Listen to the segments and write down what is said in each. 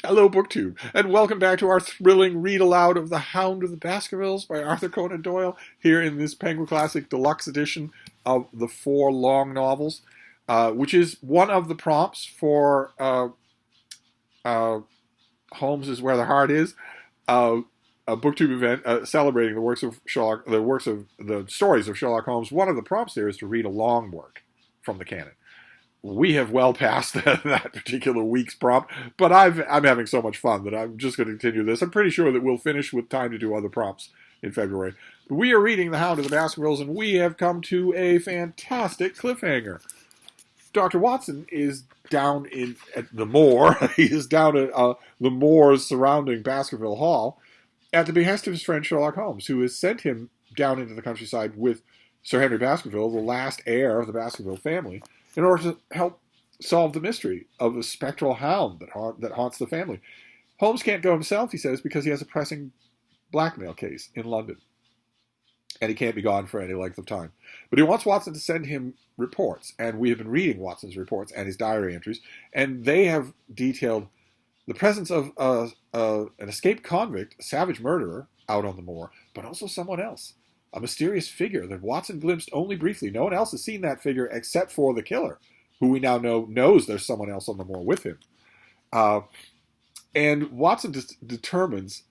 Hello, BookTube, and welcome back to our thrilling read-aloud of The Hound of the Baskervilles by Arthur Conan Doyle, here in this Penguin Classic Deluxe edition of the 4 long novels, which is one of the prompts for Holmes is Where the Heart Is, a BookTube event celebrating the stories of Sherlock Holmes. One of the prompts there is to read a long work from the canon. We have well passed that particular week's prompt, but I'm having so much fun that I'm just going to continue this. I'm pretty sure that we'll finish with time to do other prompts in February. But we are reading The Hound of the Baskervilles, and we have come to a fantastic cliffhanger. Dr. Watson is down at the moor. He is down at the moors surrounding Baskerville Hall at the behest of his friend Sherlock Holmes, who has sent him down into the countryside with Sir Henry Baskerville, the last heir of the Baskerville family, in order to help solve the mystery of the spectral hound that haunts the family. Holmes can't go himself, he says, because he has a pressing blackmail case in London, and he can't be gone for any length of time. But he wants Watson to send him reports, and we have been reading Watson's reports and his diary entries, and they have detailed the presence of an escaped convict, a savage murderer, out on the moor, but also someone else. A mysterious figure that Watson glimpsed only briefly. No one else has seen that figure except for the killer, who we now know knows there's someone else on the moor with him. And Watson determines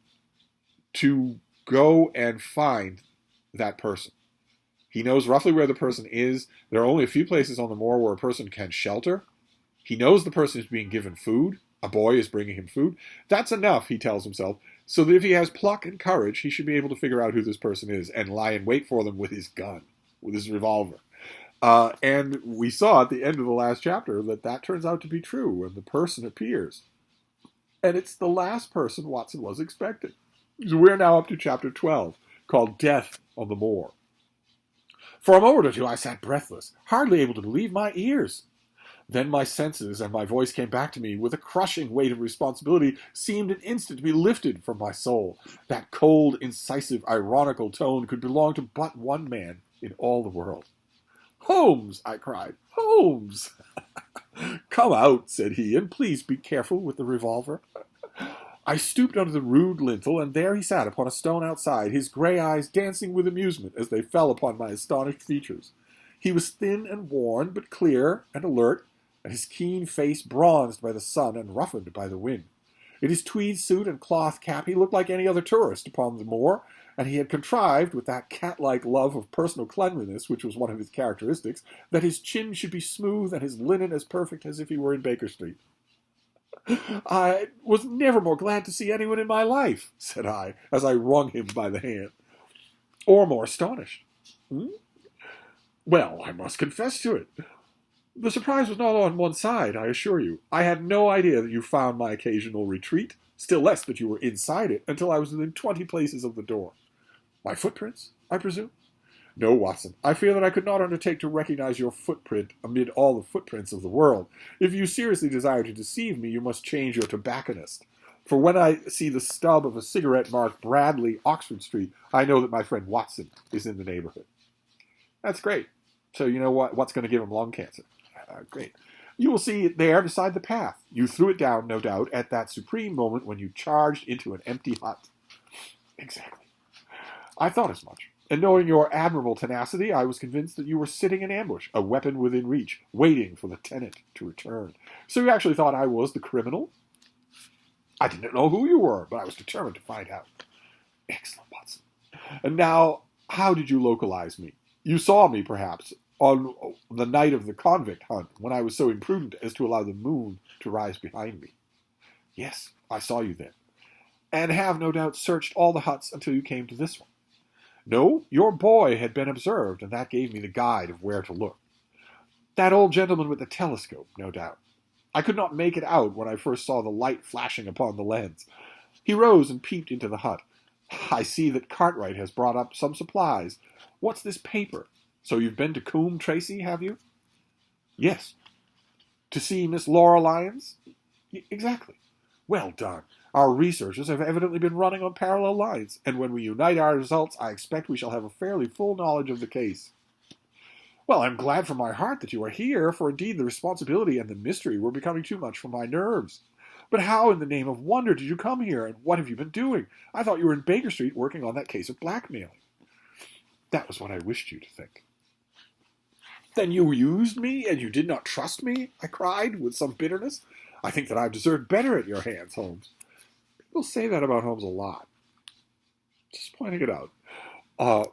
to go and find that person. He knows roughly where the person is. There are only a few places on the moor where a person can shelter. He knows the person is being given food. A boy is bringing him food. That's enough, he tells himself, so that if he has pluck and courage, he should be able to figure out who this person is and lie in wait for them with his gun, with his revolver. And we saw at the end of the last chapter that turns out to be true when the person appears. And it's the last person Watson was expecting. So we're now up to chapter 12, called Death on the Moor. For a moment or two I sat breathless, hardly able to believe my ears. Then my senses and my voice came back to me with a crushing weight of responsibility seemed an instant to be lifted from my soul. That cold, incisive, ironical tone could belong to but one man in all the world. "Holmes!" I cried. "Holmes!" "Come out," said he, "and please be careful with the revolver." I stooped under the rude lintel, and there he sat upon a stone outside, his grey eyes dancing with amusement as they fell upon my astonished features. He was thin and worn, but clear and alert, and his keen face bronzed by the sun and roughened by the wind. In his tweed suit and cloth cap he looked like any other tourist upon the moor, and he had contrived, with that cat-like love of personal cleanliness which was one of his characteristics, that his chin should be smooth and his linen as perfect as if he were in Baker Street. "I was never more glad to see anyone in my life," said I, as I wrung him by the hand. "Or more astonished." "Well, I must confess to it. The surprise was not on one side, I assure you. I had no idea that you found my occasional retreat, still less that you were inside it, until I was within 20 paces of the door. My footprints, I presume?" "No, Watson. I fear that I could not undertake to recognize your footprint amid all the footprints of the world. If you seriously desire to deceive me, you must change your tobacconist. For when I see the stub of a cigarette marked Bradley, Oxford Street, I know that my friend Watson is in the neighborhood." "That's great. So you know what's going to give him lung cancer." "Great. You will see it there beside the path. You threw it down, no doubt, at that supreme moment when you charged into an empty hut." "Exactly. I thought as much. And knowing your admirable tenacity, I was convinced that you were sitting in ambush, a weapon within reach, waiting for the tenant to return. So you actually thought I was the criminal?" "I didn't know who you were, but I was determined to find out." "Excellent, Watson. And now, how did you localize me? You saw me, perhaps, on the night of the convict hunt, when I was so imprudent as to allow the moon to rise behind me." "Yes, I saw you then." "And have, no doubt, searched all the huts until you came to this one." "No, your boy had been observed, and that gave me the guide of where to look." "That old gentleman with the telescope, no doubt." "I could not make it out when I first saw the light flashing upon the lens." He rose and peeped into the hut. "I see that Cartwright has brought up some supplies. What's this paper? So you've been to Coombe Tracy, have you?" "Yes." "To see Miss Laura Lyons?" "Exactly." "Well done. Our researches have evidently been running on parallel lines, and when we unite our results, I expect we shall have a fairly full knowledge of the case." "Well, I'm glad from my heart that you are here, for indeed the responsibility and the mystery were becoming too much for my nerves. But how in the name of wonder did you come here, and what have you been doing? I thought you were in Baker Street working on that case of blackmailing. That was what I wished you to think. Then you used me, and you did not trust me? I cried with some bitterness. I think that I've deserved better at your hands, Holmes. People say that about Holmes a lot. Just pointing it out.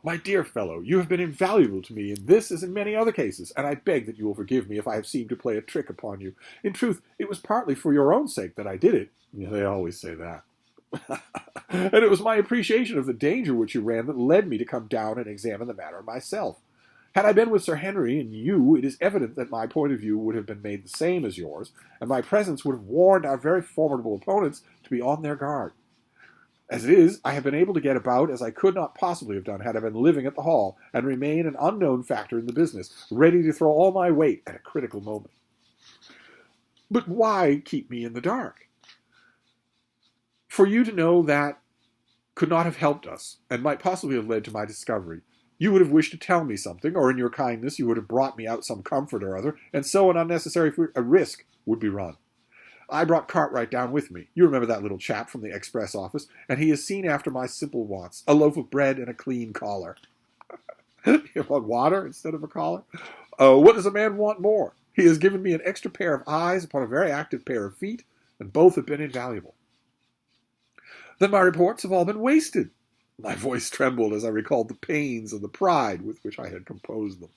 My dear fellow, you have been invaluable to me in this as in many other cases, and I beg that you will forgive me if I have seemed to play a trick upon you. In truth, it was partly for your own sake that I did it. Yeah, they always say that. And it was my appreciation of the danger which you ran that led me to come down and examine the matter myself. Had I been with Sir Henry and you, it is evident that my point of view would have been made the same as yours, and my presence would have warned our very formidable opponents to be on their guard. As it is, I have been able to get about as I could not possibly have done had I been living at the Hall, and remain an unknown factor in the business, ready to throw all my weight at a critical moment. But why keep me in the dark? For you to know that could not have helped us, and might possibly have led to my discovery. You would have wished to tell me something, or in your kindness you would have brought me out some comfort or other, and so an unnecessary risk would be run. I brought Cartwright down with me. You remember that little chap from the express office, and he has seen after my simple wants, a loaf of bread and a clean collar. You want water instead of a collar? What does a man want more? He has given me an extra pair of eyes upon a very active pair of feet, and both have been invaluable. Then my reports have all been wasted. My voice trembled as I recalled the pains and the pride with which I had composed them.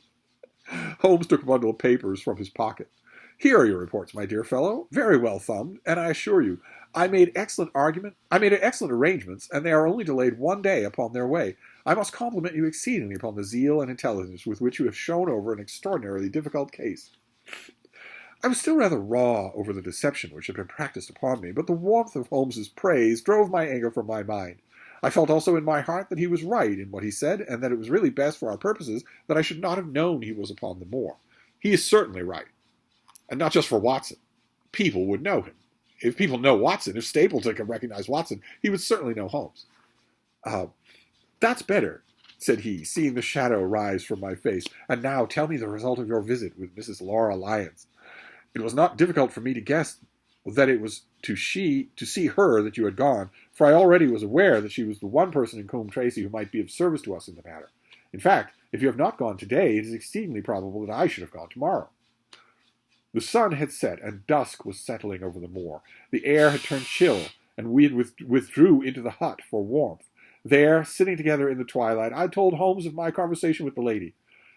Holmes took a bundle of papers from his pocket. Here are your reports, my dear fellow, very well thumbed, and I assure you, I made excellent arrangements, and they are only delayed 1 day upon their way. I must compliment you exceedingly upon the zeal and intelligence with which you have shown over an extraordinarily difficult case. I was still rather raw over the deception which had been practiced upon me, but the warmth of Holmes's praise drove my anger from my mind. I felt also in my heart that he was right in what he said, and that it was really best for our purposes that I should not have known he was upon the moor. He is certainly right. And not just for Watson. People would know him. If people know Watson, if Stapleton can recognize Watson, he would certainly know Holmes. That's better, said he, seeing the shadow rise from my face. And now tell me the result of your visit with Mrs. Laura Lyons. It was not difficult for me to guess that it was to see her that you had gone, for I already was aware that she was the one person in Combe Tracy who might be of service to us in the matter. In fact, if you have not gone today, it is exceedingly probable that I should have gone tomorrow. The sun had set, and dusk was settling over the moor. The air had turned chill, and we withdrew into the hut for warmth. There, sitting together in the twilight, I told Holmes of my conversation with the lady.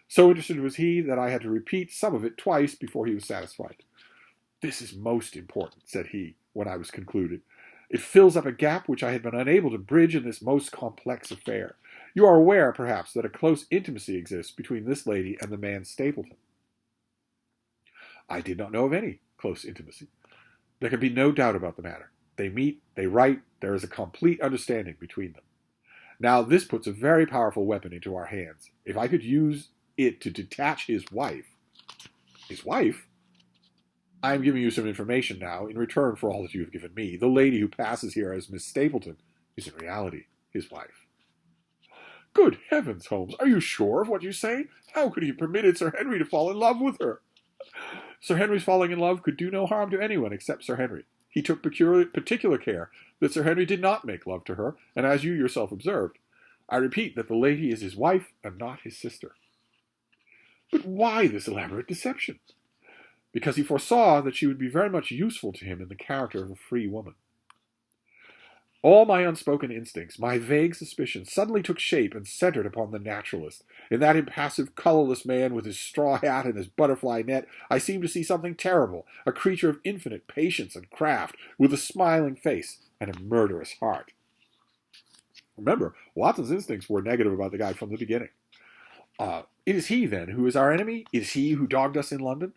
So interested was he that I had to repeat some of it twice before he was satisfied. This is most important, said he, when I was concluded. It fills up a gap which I had been unable to bridge in this most complex affair. You are aware, perhaps, that a close intimacy exists between this lady and the man Stapleton. I did not know of any close intimacy. There can be no doubt about the matter. They meet, they write, there is a complete understanding between them. Now, this puts a very powerful weapon into our hands. If I could use it to detach his wife... His wife? I am giving you some information now, in return for all that you have given me. The lady who passes here as Miss Stapleton is in reality his wife. Good heavens, Holmes, are you sure of what you say? How could he have permitted Sir Henry to fall in love with her? Sir Henry's falling in love could do no harm to anyone except Sir Henry. He took particular care that Sir Henry did not make love to her, and as you yourself observed, I repeat that the lady is his wife and not his sister. But why this elaborate deception? Because he foresaw that she would be very much useful to him in the character of a free woman. All my unspoken instincts, my vague suspicions, suddenly took shape and centered upon the naturalist. In that impassive, colorless man with his straw hat and his butterfly net, I seemed to see something terrible, a creature of infinite patience and craft, with a smiling face and a murderous heart. Remember, Watson's instincts were negative about the guy from the beginning. It is he, then, who is our enemy? It is he who dogged us in London?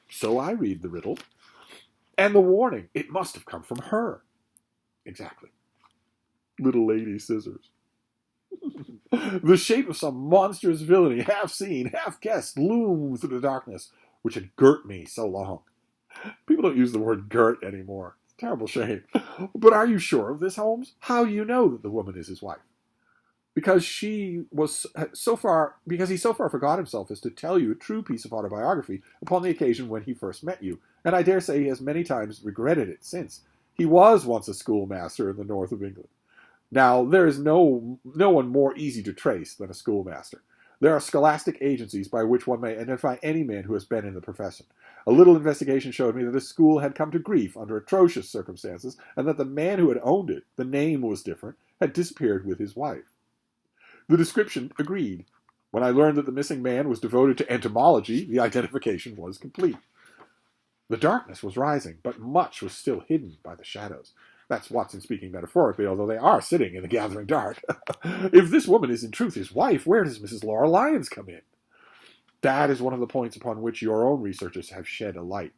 So I read the riddle. And the warning, it must have come from her. Exactly. Little lady scissors. The shape of some monstrous villainy, half seen, half guessed, loomed through the darkness, which had girt me so long. People don't use the word girt anymore. It's a terrible shame. But are you sure of this, Holmes? How do you know that the woman is his wife? Because he so far forgot himself as to tell you a true piece of autobiography upon the occasion when he first met you, and I dare say he has many times regretted it since, He was once a schoolmaster in the north of England. Now, there is no one more easy to trace than a schoolmaster. There are scholastic agencies by which one may identify any man who has been in the profession. A little investigation showed me that the school had come to grief under atrocious circumstances, and that the man who had owned it, the name was different, had disappeared with his wife. The description agreed. When I learned that the missing man was devoted to entomology, the identification was complete. The darkness was rising, but much was still hidden by the shadows. That's Watson speaking metaphorically, although they are sitting in the gathering dark. If this woman is in truth his wife, where does Mrs. Laura Lyons come in? That is one of the points upon which your own researches have shed a light.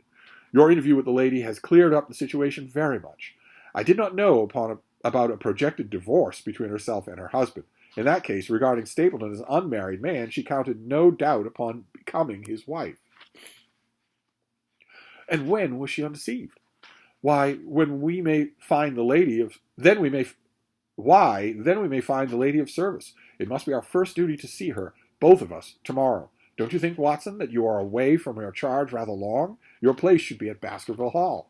Your interview with the lady has cleared up the situation very much. I did not know about a projected divorce between herself and her husband. In that case, regarding Stapleton as an unmarried man, she counted no doubt upon becoming his wife. And when was she undeceived? Why, then we may find the lady of service. It must be our first duty to see her, both of us, tomorrow. Don't you think, Watson, that you are away from your charge rather long? Your place should be at Baskerville Hall.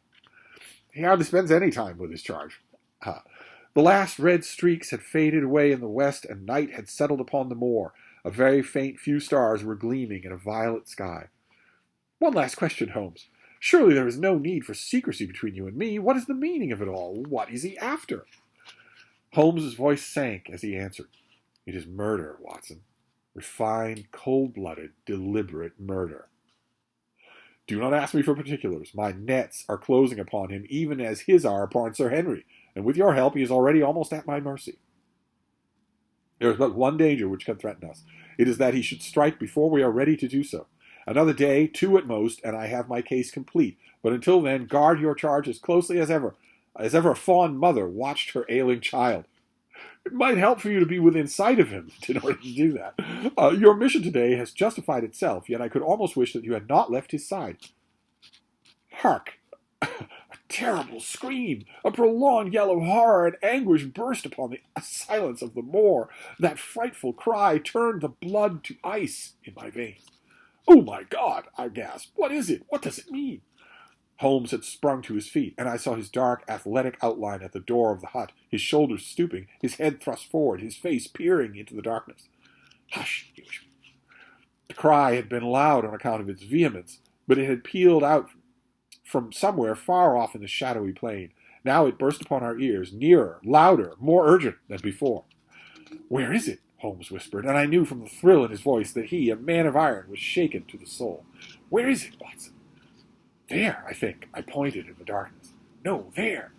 He hardly spends any time with his charge. The last red streaks had faded away in the west, and night had settled upon the moor. A very faint few stars were gleaming in a violet sky. One last question, Holmes. Surely there is no need for secrecy between you and me. What is the meaning of it all? What is he after? Holmes's voice sank as he answered. It is murder, Watson. Refined, cold-blooded, deliberate murder. Do not ask me for particulars. My nets are closing upon him, even as his are upon Sir Henry, and with your help he is already almost at my mercy. There is but one danger which can threaten us. It is that he should strike before we are ready to do so. Another day, 2 at most, and I have my case complete. But until then, guard your charge as closely as ever a fond mother watched her ailing child. It might help for you to be within sight of him in order to do that. Your mission today has justified itself, yet I could almost wish that you had not left his side. Hark! A terrible scream! A prolonged yell of horror and anguish burst upon the silence of the moor. That frightful cry turned the blood to ice in my veins. Oh, my God, I gasped. What is it? What does it mean? Holmes had sprung to his feet, and I saw his dark, athletic outline at the door of the hut, his shoulders stooping, his head thrust forward, his face peering into the darkness. Hush, he whispered. The cry had been loud on account of its vehemence, but it had pealed out from somewhere far off in the shadowy plain. Now it burst upon our ears, nearer, louder, more urgent than before. Where is it? Holmes whispered, and I knew from the thrill in his voice that he, a man of iron, was shaken to the soul. Where is it, Watson? There, I think. I pointed in the darkness. No, there.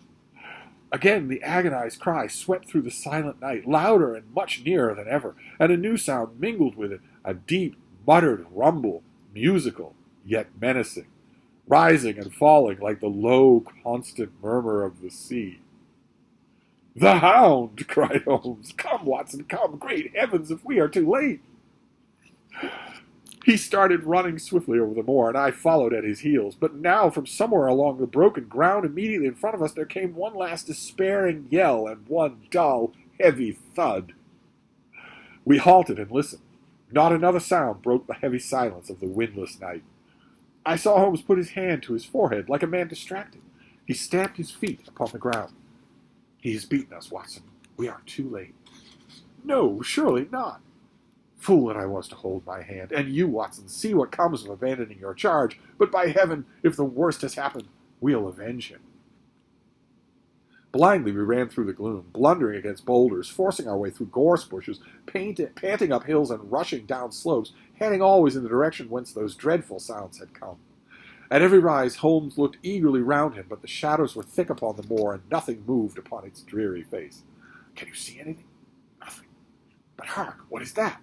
Again the agonized cry swept through the silent night, louder and much nearer than ever, and a new sound mingled with it, a deep, muttered rumble, musical, yet menacing, rising and falling like the low, constant murmur of the sea. The Hound! Cried Holmes. Come, Watson, come! Great heavens, if we are too late! He started running swiftly over the moor, and I followed at his heels. But now, from somewhere along the broken ground immediately in front of us, there came one last despairing yell and one dull, heavy thud. We halted and listened. Not another sound broke the heavy silence of the windless night. I saw Holmes put his hand to his forehead like a man distracted. He stamped his feet upon the ground. He has beaten us, Watson. We are too late. No, surely not. Fool that I was to hold my hand. And you, Watson, see what comes of abandoning your charge. But by heaven, if the worst has happened, we'll avenge him. Blindly we ran through the gloom, blundering against boulders, forcing our way through gorse bushes, panting up hills and rushing down slopes, heading always in the direction whence those dreadful sounds had come. At every rise, Holmes looked eagerly round him, but the shadows were thick upon the moor, and nothing moved upon its dreary face. Can you see anything? Nothing. But hark, what is that?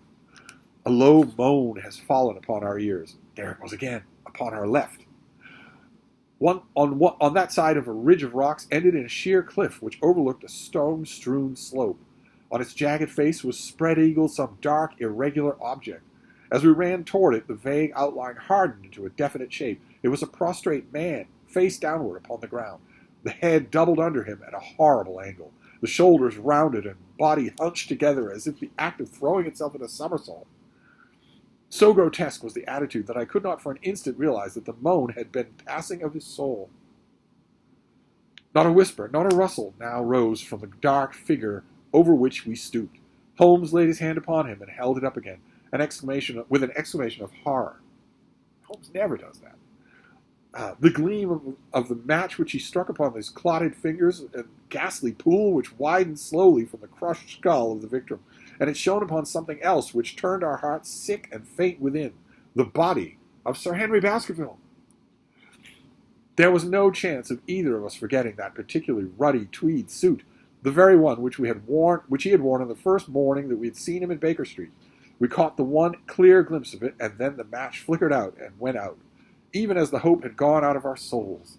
A low moan has fallen upon our ears. There it was again, upon our left. On that side of a ridge of rocks ended in a sheer cliff which overlooked a stone-strewn slope. On its jagged face was spread-eagled some dark, irregular object. As we ran toward it, the vague outline hardened into a definite shape. It was a prostrate man, face downward upon the ground, the head doubled under him at a horrible angle, the shoulders rounded and body hunched together as if the act of throwing itself in a somersault. So grotesque was the attitude that I could not for an instant realize that the moan had been passing of his soul. Not a whisper, not a rustle now rose from the dark figure over which we stooped. Holmes laid his hand upon him and held it up again, with an exclamation of horror. Holmes never does that. The gleam of the match which he struck upon his clotted fingers, a ghastly pool which widened slowly from the crushed skull of the victim, and it shone upon something else which turned our hearts sick and faint within, the body of Sir Henry Baskerville. There was no chance of either of us forgetting that particularly ruddy tweed suit, the very one which he had worn on the first morning that we had seen him in Baker Street. We caught the one clear glimpse of it, and then the match flickered out and went out, even as the hope had gone out of our souls.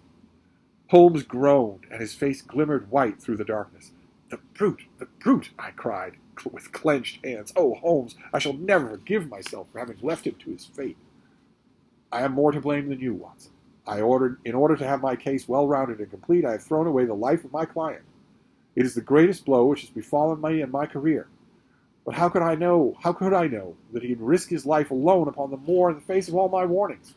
Holmes groaned, and his face glimmered white through the darkness. The brute, I cried, with clenched hands. Oh, Holmes, I shall never forgive myself for having left him to his fate. I am more to blame than you, Watson. In order to have my case well-rounded and complete, I have thrown away the life of my client. It is the greatest blow which has befallen me in my career. But how could I know that he would risk his life alone upon the moor in the face of all my warnings?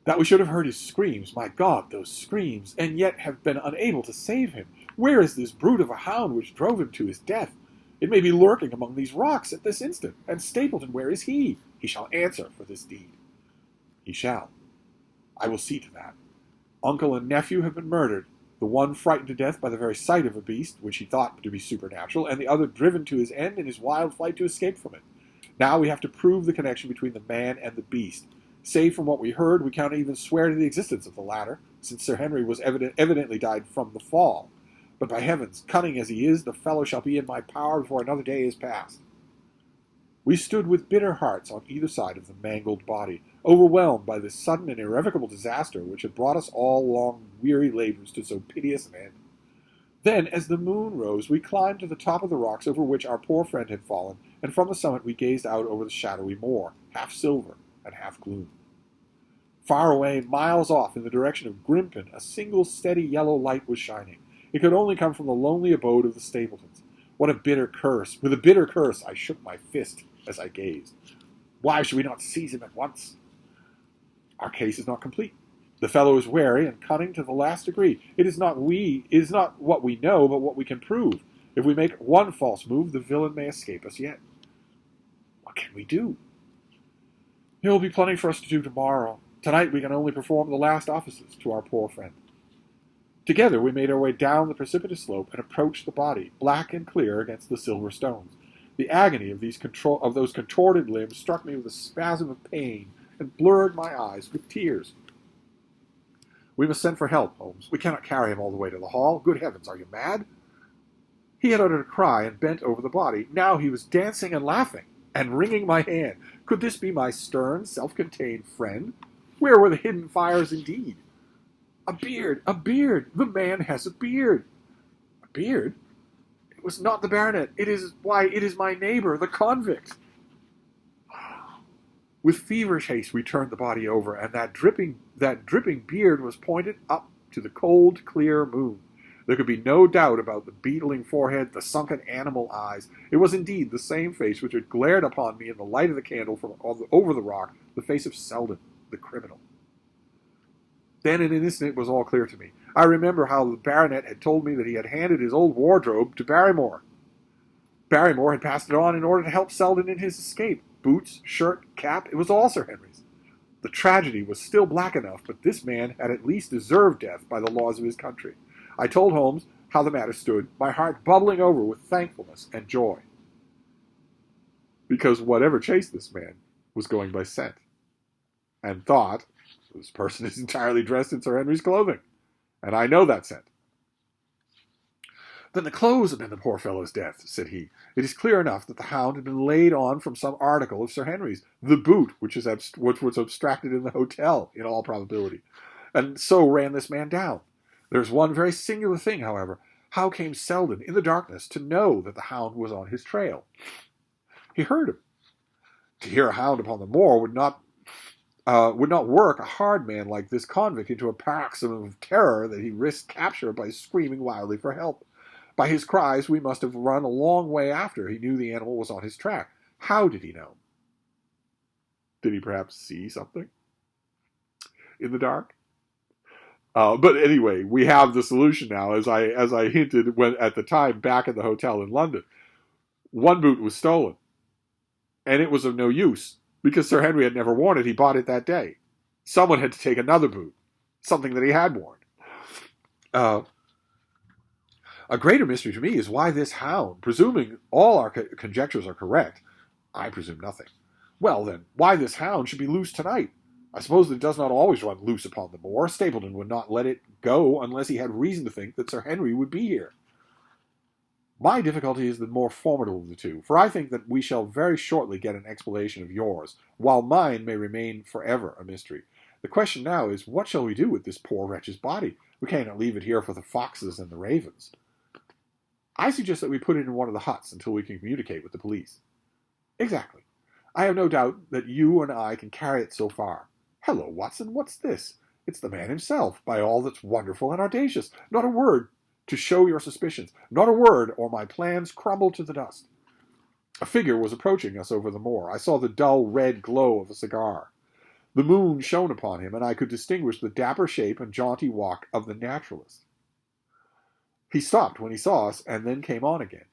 That we should have heard his screams, my God, those screams, and yet have been unable to save him. Where is this brute of a hound which drove him to his death? It may be lurking among these rocks at this instant. And Stapleton, where is he? He shall answer for this deed. He shall. I will see to that. Uncle and nephew have been murdered, the one frightened to death by the very sight of a beast, which he thought to be supernatural, and the other driven to his end in his wild flight to escape from it. Now we have to prove the connection between the man and the beast. Save from what we heard, we cannot even swear to the existence of the latter, since Sir Henry was evidently died from the fall. But by heavens, cunning as he is, the fellow shall be in my power before another day is past. We stood with bitter hearts on either side of the mangled body, overwhelmed by this sudden and irrevocable disaster which had brought us all long weary labors to so piteous an end. Then, as the moon rose, we climbed to the top of the rocks over which our poor friend had fallen, and from the summit we gazed out over the shadowy moor, half silver and half gloom. Far away, miles off, in the direction of Grimpen, a single steady yellow light was shining. It could only come from the lonely abode of the Stapletons. What a bitter curse! With a bitter curse, I shook my fist as I gazed. Why should we not seize him at once? Our case is not complete. The fellow is wary and cunning to the last degree. It is not what we know, but what we can prove. If we make one false move, the villain may escape us yet. What can we do? There will be plenty for us to do tomorrow. Tonight we can only perform the last offices to our poor friend. Together we made our way down the precipitous slope and approached the body, black and clear against the silver stones. The agony of those contorted limbs struck me with a spasm of pain and blurred my eyes with tears. We must send for help, Holmes. We cannot carry him all the way to the hall. Good heavens, are you mad? He had uttered a cry and bent over the body. Now he was dancing and laughing and wringing my hand. Could this be my stern, self-contained friend? Where were the hidden fires indeed? A beard! A beard! The man has a beard! A beard? It was not the baronet. It is my neighbor, the convict. With feverish haste we turned the body over, and that dripping beard was pointed up to the cold, clear moon. There could be no doubt about the beetling forehead, the sunken animal eyes. It was indeed the same face which had glared upon me in the light of the candle from over the rock, the face of Selden, the criminal. Then in an instant it was all clear to me. I remember how the baronet had told me that he had handed his old wardrobe to Barrymore. Barrymore had passed it on in order to help Selden in his escape. Boots, shirt, cap, it was all Sir Henry's. The tragedy was still black enough, but this man had at least deserved death by the laws of his country. I told Holmes how the matter stood, my heart bubbling over with thankfulness and joy. Because whatever chased this man was going by scent. And thought, this person is entirely dressed in Sir Henry's clothing. And I know that scent. Then the clothes have been the poor fellow's death, said he. It is clear enough that the hound had been laid on from some article of Sir Henry's, the boot which was abstracted in the hotel, in all probability. And so ran this man down. There is one very singular thing, however. How came Selden, in the darkness, to know that the hound was on his trail? He heard him. To hear a hound upon the moor would not work a hard man like this convict into a paroxysm of terror that he risked capture by screaming wildly for help. By his cries, we must have run a long way after he knew the animal was on his track. How did he know? Did he perhaps see something in the dark? But anyway, we have the solution now, as I hinted when at the time back at the hotel in London. One boot was stolen, and it was of no use because Sir Henry had never worn it. He bought it that day. Someone had to take another boot, something that he had worn. Uh, a greater mystery to me is why this hound, presuming all our conjectures are correct, I presume nothing. Well, then, why this hound should be loose tonight? I suppose that it does not always run loose upon the moor. Stapleton would not let it go unless he had reason to think that Sir Henry would be here. My difficulty is the more formidable of the two, for I think that we shall very shortly get an explanation of yours, while mine may remain forever a mystery. The question now is, what shall we do with this poor wretch's body? We cannot leave it here for the foxes and the ravens. I suggest that we put it in one of the huts until we can communicate with the police. Exactly. I have no doubt that you and I can carry it so far. Hello, Watson, what's this? It's the man himself, by all that's wonderful and audacious. Not a word to show your suspicions. Not a word, or my plans crumble to the dust. A figure was approaching us over the moor. I saw the dull red glow of a cigar. The moon shone upon him, and I could distinguish the dapper shape and jaunty walk of the naturalist. He stopped when he saw us, and then came on again.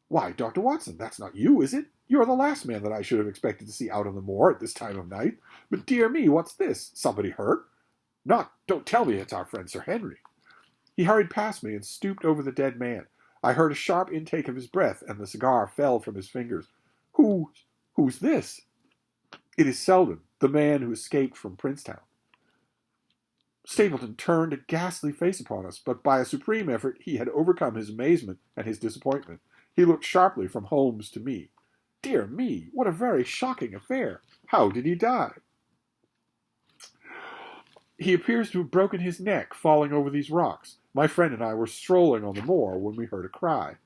Why, Dr. Watson, that's not you, is it? You are the last man that I should have expected to see out on the moor at this time of night. But dear me, what's this? Somebody hurt? Don't tell me it's our friend Sir Henry. He hurried past me and stooped over the dead man. I heard a sharp intake of his breath, and the cigar fell from his fingers. Who's this? It is Selden, the man who escaped from Princetown. Stapleton turned a ghastly face upon us, but by a supreme effort he had overcome his amazement and his disappointment. He looked sharply from Holmes to me. Dear me, what a very shocking affair. How did he die? He appears to have broken his neck falling over these rocks. My friend and I were strolling on the moor when we heard a cry.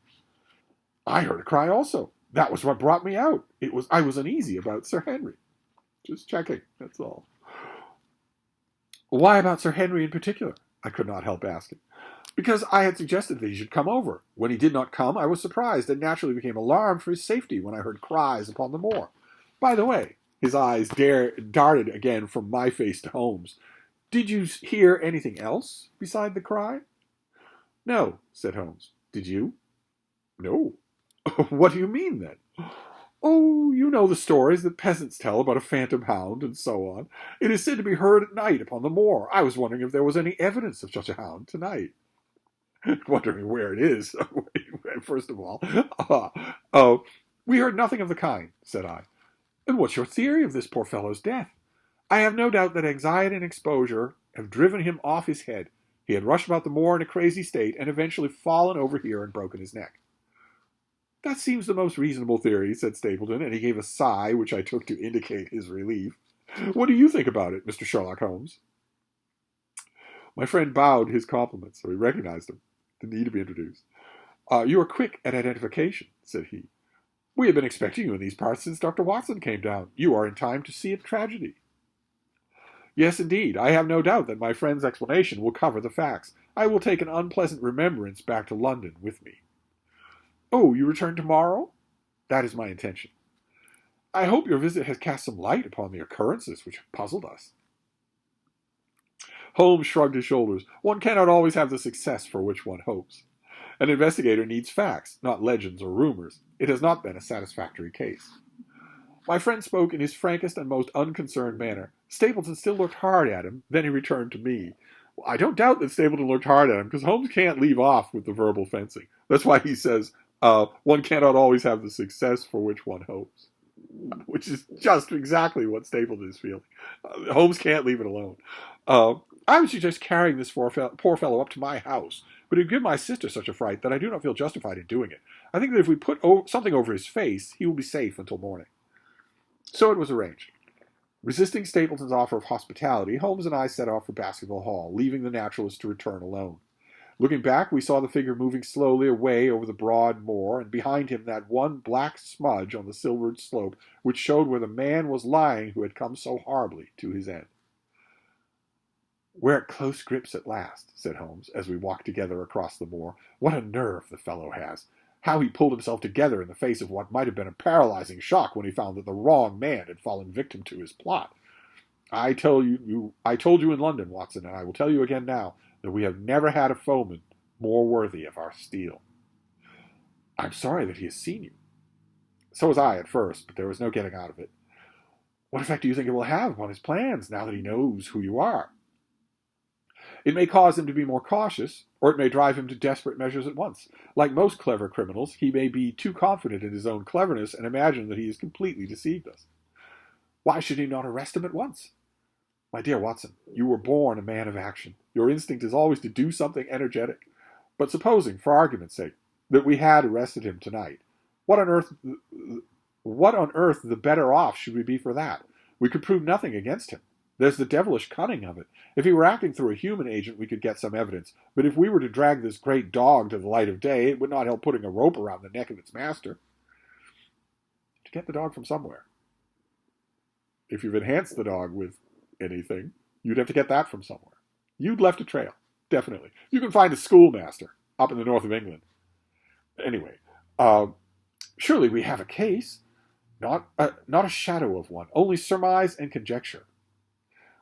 I heard a cry also. That was what brought me out. I was uneasy about Sir Henry. Just checking, that's all. Why about Sir Henry in particular? I could not help asking. Because I had suggested that he should come over. When he did not come, I was surprised and naturally became alarmed for his safety when I heard cries upon the moor. By the way, his eyes darted again from my face to Holmes. Did you hear anything else beside the cry? No, said Holmes. Did you? No. What do you mean, then? Oh, you know the stories that peasants tell about a phantom hound and so on. It is said to be heard at night upon the moor. I was wondering if there was any evidence of such a hound tonight. Wondering where it is, first of all. We heard nothing of the kind, said I. And what's your theory of this poor fellow's death? I have no doubt that anxiety and exposure have driven him off his head. He had rushed about the moor in a crazy state and eventually fallen over here and broken his neck. That seems the most reasonable theory, said Stapleton, and he gave a sigh which I took to indicate his relief. What do you think about it, Mr. Sherlock Holmes? My friend bowed his compliments, so he recognized him. Didn't need to be introduced. You are quick at identification, said he. We have been expecting you in these parts since Dr. Watson came down. You are in time to see a tragedy. Yes, indeed. I have no doubt that my friend's explanation will cover the facts. I will take an unpleasant remembrance back to London with me. Oh, you return tomorrow? That is my intention. I hope your visit has cast some light upon the occurrences which have puzzled us. Holmes shrugged his shoulders. One cannot always have the success for which one hopes. An investigator needs facts, not legends or rumors. It has not been a satisfactory case. My friend spoke in his frankest and most unconcerned manner. Stapleton still looked hard at him. Then he returned to me. I don't doubt that Stapleton looked hard at him, because Holmes can't leave off with the verbal fencing. That's why he says, one cannot always have the success for which one hopes. Which is just exactly what Stapleton is feeling. Holmes can't leave it alone. I would suggest carrying this poor fellow up to my house, but it would give my sister such a fright that I do not feel justified in doing it. I think that if we put something over his face, he will be safe until morning. So it was arranged. Resisting Stapleton's offer of hospitality, Holmes and I set off for Baskerville Hall, leaving the naturalist to return alone. Looking back, we saw the figure moving slowly away over the broad moor, and behind him that one black smudge on the silvered slope which showed where the man was lying who had come so horribly to his end. We're at close grips at last, said Holmes, as we walked together across the moor. What a nerve the fellow has! How he pulled himself together in the face of what might have been a paralyzing shock when he found that the wrong man had fallen victim to his plot. I told you in London, Watson, and I will tell you again now, that we have never had a foeman more worthy of our steel. I'm sorry that he has seen you. So was I at first, but there was no getting out of it. What effect do you think it will have upon his plans now that he knows who you are? It may cause him to be more cautious, or it may drive him to desperate measures at once. Like most clever criminals, he may be too confident in his own cleverness and imagine that he has completely deceived us. Why should he not arrest him at once? My dear Watson, you were born a man of action. Your instinct is always to do something energetic. But supposing, for argument's sake, that we had arrested him tonight, what on earth the better off should we be for that? We could prove nothing against him. There's the devilish cunning of it. If he were acting through a human agent, we could get some evidence. But if we were to drag this great dog to the light of day, it would not help putting a rope around the neck of its master. To get the dog from somewhere. If you've enhanced the dog with anything, you'd have to get that from somewhere. You'd left a trail, definitely. You can find a schoolmaster up in the north of England. Anyway, surely we have a case. Not a shadow of one, only surmise and conjecture.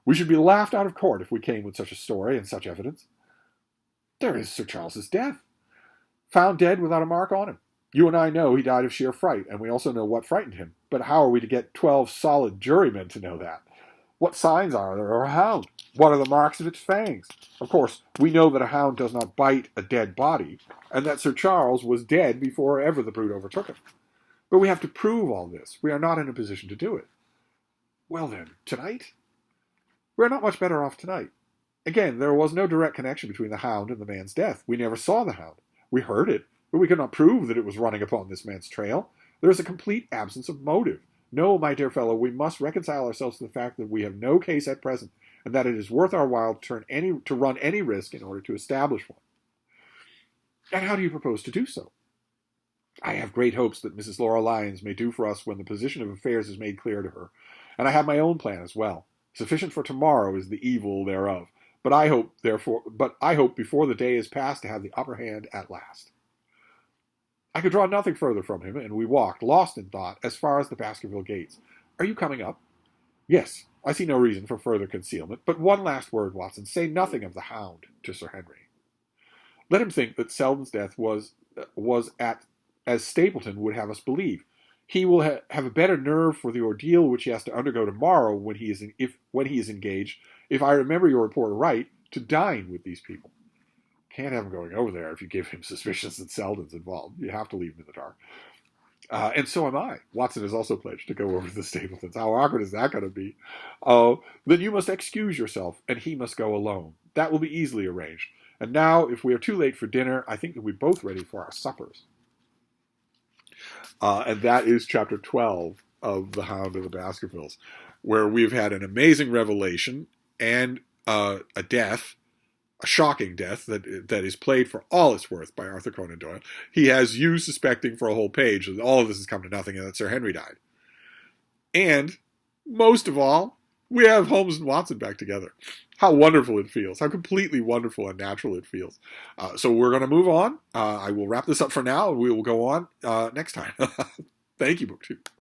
We should be laughed out of court if we came with such a story and such evidence. There is Sir Charles's death. Found dead without a mark on him. You and I know he died of sheer fright, and we also know what frightened him. But how are we to get 12 solid jurymen to know that? What signs are there of a hound? What are the marks of its fangs? Of course, we know that a hound does not bite a dead body, and that Sir Charles was dead before ever the brute overtook him. But we have to prove all this. We are not in a position to do it. Well then, tonight? We are not much better off tonight. Again, there was no direct connection between the hound and the man's death. We never saw the hound. We heard it, but we could not prove that it was running upon this man's trail. There is a complete absence of motive. No, my dear fellow, we must reconcile ourselves to the fact that we have no case at present, and that it is worth our while to run any risk in order to establish one. And how do you propose to do so? I have great hopes that Mrs. Laura Lyons may do for us when the position of affairs is made clear to her, and I have my own plan as well. Sufficient for tomorrow is the evil thereof, but I hope before the day is past to have the upper hand at last. I could draw nothing further from him, and we walked, lost in thought, as far as the Baskerville gates. Are you coming up? Yes, I see no reason for further concealment, but one last word, Watson. Say nothing of the hound to Sir Henry. Let him think that Selden's death was as Stapleton would have us believe. He will have a better nerve for the ordeal which he has to undergo tomorrow when he is engaged, if I remember your report right, to dine with these people. Can't have him going over there if you give him suspicions that Selden's involved. You have to leave him in the dark. And so am I. Watson has also pledged to go over to the Stapletons. How awkward is that going to be? Then you must excuse yourself, and he must go alone. That will be easily arranged. And now, if we are too late for dinner, I think that we're both ready for our suppers. And that is chapter 12 of The Hound of the Baskervilles, where we've had an amazing revelation and a death, a shocking death that is played for all it's worth by Arthur Conan Doyle. He has you suspecting for a whole page that all of this has come to nothing and that Sir Henry died. And, most of all, we have Holmes and Watson back together. How wonderful it feels. How completely wonderful and natural it feels. So we're going to move on. I will wrap this up for now, and we will go on next time. Thank you, BookTube.